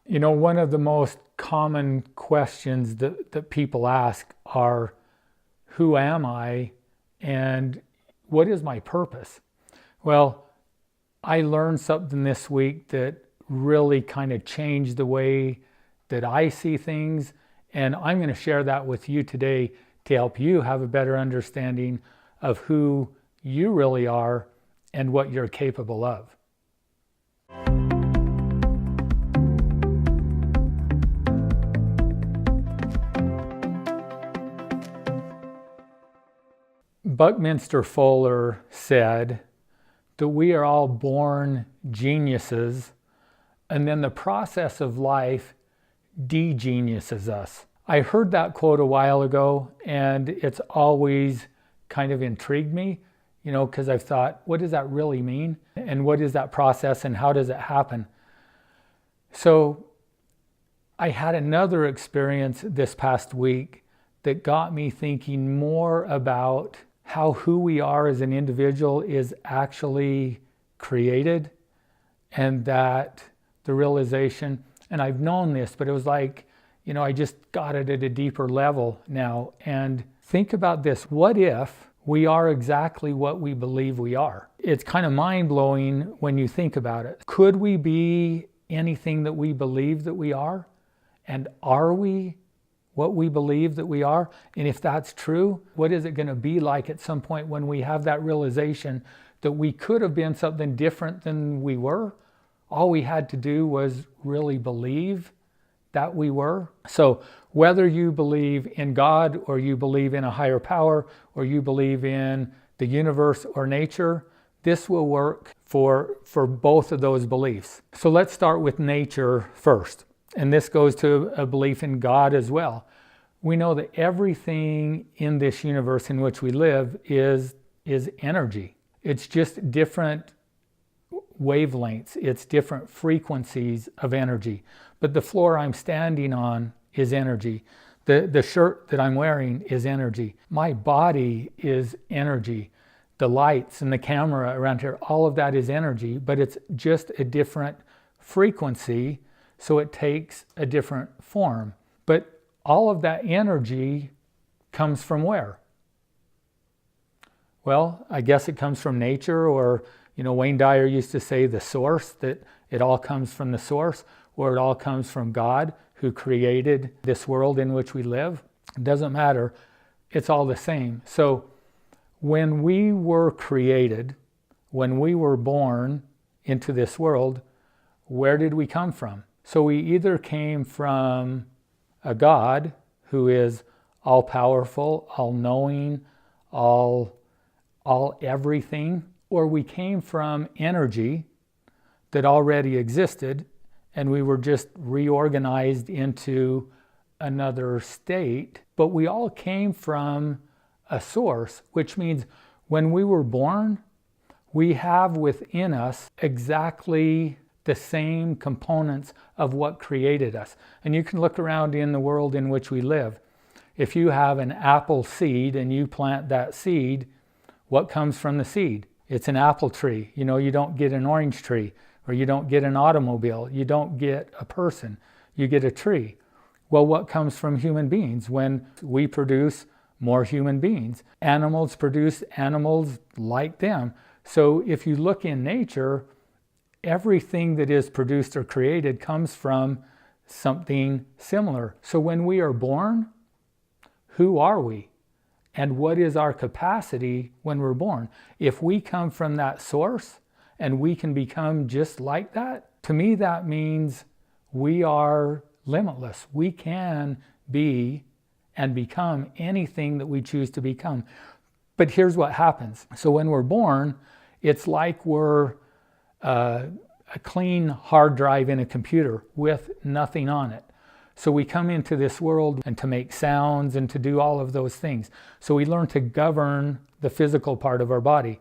You know, one of the most common questions that people ask are, who am I and what is my purpose? Well, I learned something this week that really kind of changed the way that I see things, and I'm going to share that with you today to help you have a better understanding of who you really are and what you're capable of. Buckminster Fuller said that we are all born geniuses, and then the process of life de-geniuses us. I heard that quote a while ago, and it's always kind of intrigued me, you know, because I've thought, what does that really mean? And what is that process and how does it happen? So I had another experience this past week that got me thinking more about how who we are as an individual is actually created, and that the realization, and I've known this, but it was like, you know, I just got it at a deeper level now. And think about this: what if we are exactly what we believe we are? It's kind of mind-blowing when you think about it. Could we be anything that we believe that we are? And are we what we believe that we are? And if that's true, what is it going to be like at some point when we have that realization that we could have been something different than we were? All we had to do was really believe that we were. So whether you believe in God, or you believe in a higher power, or you believe in the universe or nature, this will work for both of those beliefs. So let's start with nature first. And this goes to a belief in God as well. We know that everything in this universe in which we live is energy. It's just different wavelengths. It's different frequencies of energy. But the floor I'm standing on is energy. The shirt that I'm wearing is energy. My body is energy. The lights and the camera around here, all of that is energy, but it's just a different frequency. So it takes a different form. But all of that energy comes from where? Well, I guess it comes from nature, or, you know, Wayne Dyer used to say the source, that it all comes from the source, or it all comes from God who created this world in which we live. It doesn't matter. It's all the same. So when we were created, when we were born into this world, where did we come from? So we either came from a God who is all-powerful, all-knowing, all everything, or we came from energy that already existed, and we were just reorganized into another state. But we all came from a source, which means when we were born, we have within us exactly the same components of what created us. And you can look around in the world in which we live. If you have an apple seed and you plant that seed, what comes from the seed? It's an apple tree. You know, you don't get an orange tree, or you don't get an automobile. You don't get a person. You get a tree. Well, what comes from human beings? When we produce more human beings, animals produce animals like them. So if you look in nature, everything that is produced or created comes from something similar. So when we are born, who are we? And what is our capacity when we're born? If we come from that source and we can become just like that, to me that means we are limitless. We can be and become anything that we choose to become. But here's what happens. So when we're born, it's like we're a clean hard drive in a computer with nothing on it. So we come into this world and to make sounds and to do all of those things. So we learn to govern the physical part of our body.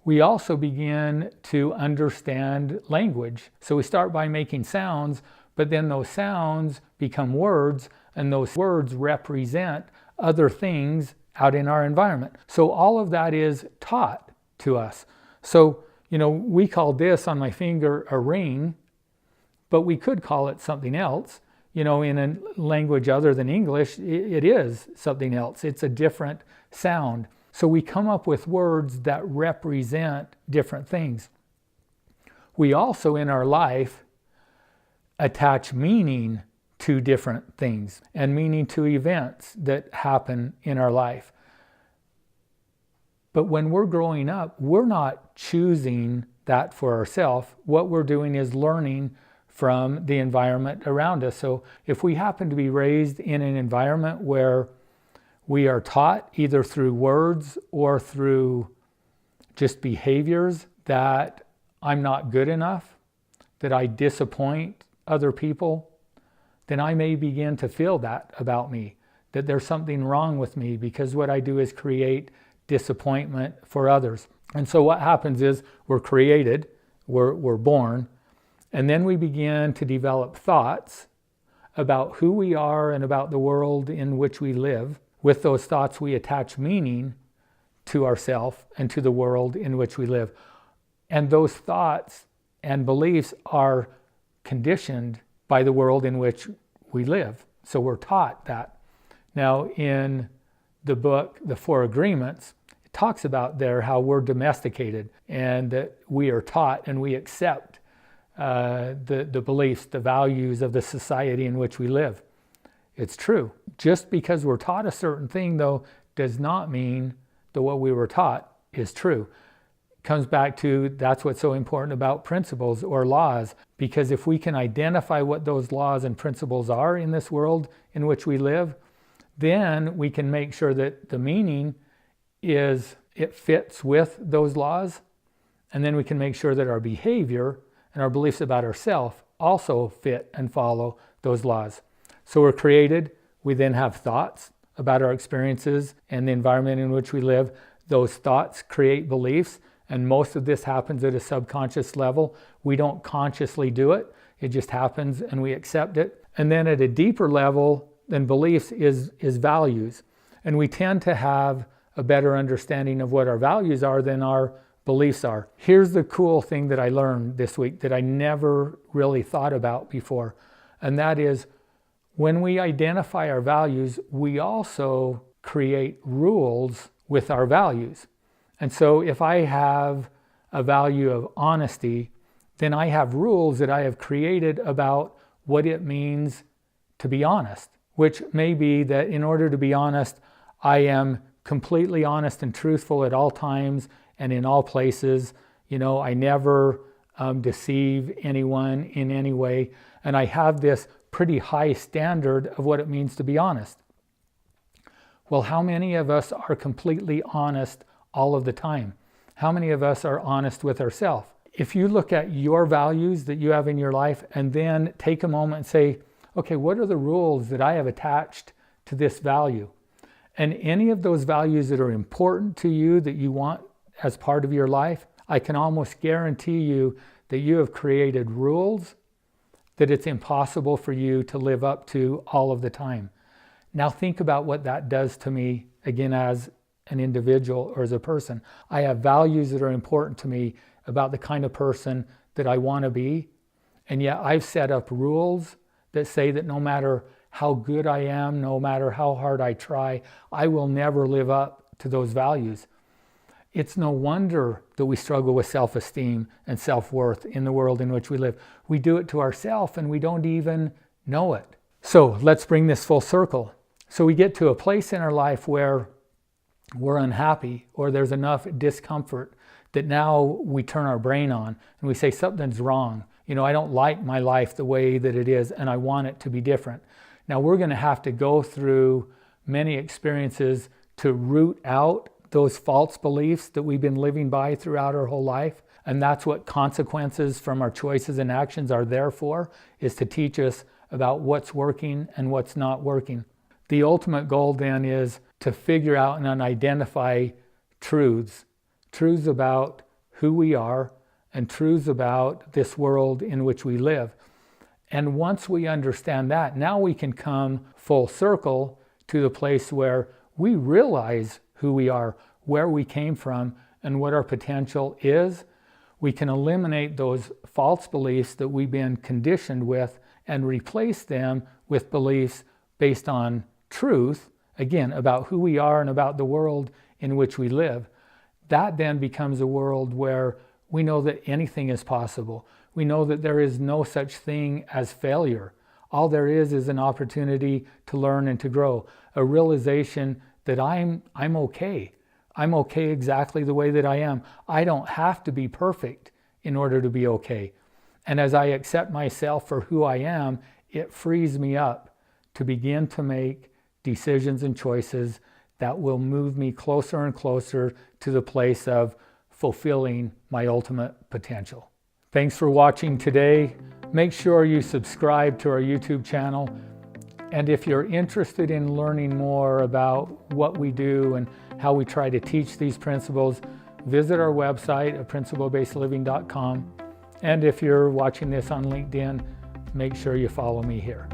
We also begin to understand language. So we start by making sounds, but then those sounds become words, and those words represent other things out in our environment. So all of that is taught to us. So, you know, we call this on my finger a ring, but we could call it something else. In a language other than English, it is something else. It's a different sound. So we come up with words that represent different things. We also, in our life, attach meaning to different things and meaning to events that happen in our life. But when we're growing up, we're not choosing that for ourselves. What we're doing is learning from the environment around us. So if we happen to be raised in an environment where we are taught either through words or through just behaviors that I'm not good enough, that I disappoint other people, then I may begin to feel that about me, that there's something wrong with me because what I do is create disappointment for others. And so what happens is we're created, we're born, and then we begin to develop thoughts about who we are and about the world in which we live. With those thoughts, we attach meaning to ourselves and to the world in which we live. And those thoughts and beliefs are conditioned by the world in which we live. So we're taught that. Now, in the book, The Four Agreements, it talks about there how we're domesticated and that we are taught and we accept the beliefs, the values of the society in which we live. It's true. Just because we're taught a certain thing, though, does not mean that what we were taught is true. It comes back to that's what's so important about principles or laws, because if we can identify what those laws and principles are in this world in which we live, then we can make sure that the meaning it fits with those laws, and then we can make sure that our behavior and our beliefs about ourselves also fit and follow those laws. So we're created, we then have thoughts about our experiences and the environment in which we live. Those thoughts create beliefs, and most of this happens at a subconscious level. We don't consciously do it, it just happens and we accept it. And then at a deeper level than beliefs is values. And we tend to have a better understanding of what our values are than our beliefs are. Here's the cool thing that I learned this week that I never really thought about before, and that is when we identify our values, we also create rules with our values. And so if I have a value of honesty, then I have rules that I have created about what it means to be honest, which may be that in order to be honest, I am completely honest and truthful at all times and in all places. I never deceive anyone in any way. And I have this pretty high standard of what it means to be honest. Well, how many of us are completely honest all of the time? How many of us are honest with ourselves? If you look at your values that you have in your life and then take a moment and say, okay, what are the rules that I have attached to this value? And any of those values that are important to you that you want as part of your life, I can almost guarantee you that you have created rules that it's impossible for you to live up to all of the time. Now think about what that does to me, again, as an individual or as a person. I have values that are important to me about the kind of person that I want to be, and yet I've set up rules that say that no matter how good I am, no matter how hard I try, I will never live up to those values. It's no wonder that we struggle with self-esteem and self-worth in the world in which we live. We do it to ourselves and we don't even know it. So let's bring this full circle. So we get to a place in our life where we're unhappy or there's enough discomfort that now we turn our brain on and we say something's wrong. I don't like my life the way that it is and I want it to be different. Now we're going to have to go through many experiences to root out those false beliefs that we've been living by throughout our whole life. And that's what consequences from our choices and actions are there for, is to teach us about what's working and what's not working. The ultimate goal then is to figure out and identify truths about who we are and truths about this world in which we live. And once we understand that, now we can come full circle to the place where we realize who we are, where we came from, and what our potential is. we can eliminate those false beliefs that we've been conditioned with and replace them with beliefs based on truth, again, about who we are and about the world in which we live. That then becomes a world where we know that anything is possible. We know that there is no such thing as failure. All there is an opportunity to learn and to grow, a realization that I'm okay. I'm okay exactly the way that I am. I don't have to be perfect in order to be okay. And as I accept myself for who I am, it frees me up to begin to make decisions and choices that will move me closer and closer to the place of fulfilling my ultimate potential. Thanks for watching today. Make sure you subscribe to our YouTube channel. And if you're interested in learning more about what we do and how we try to teach these principles, visit our website at principlebasedliving.com. And if you're watching this on LinkedIn, make sure you follow me here.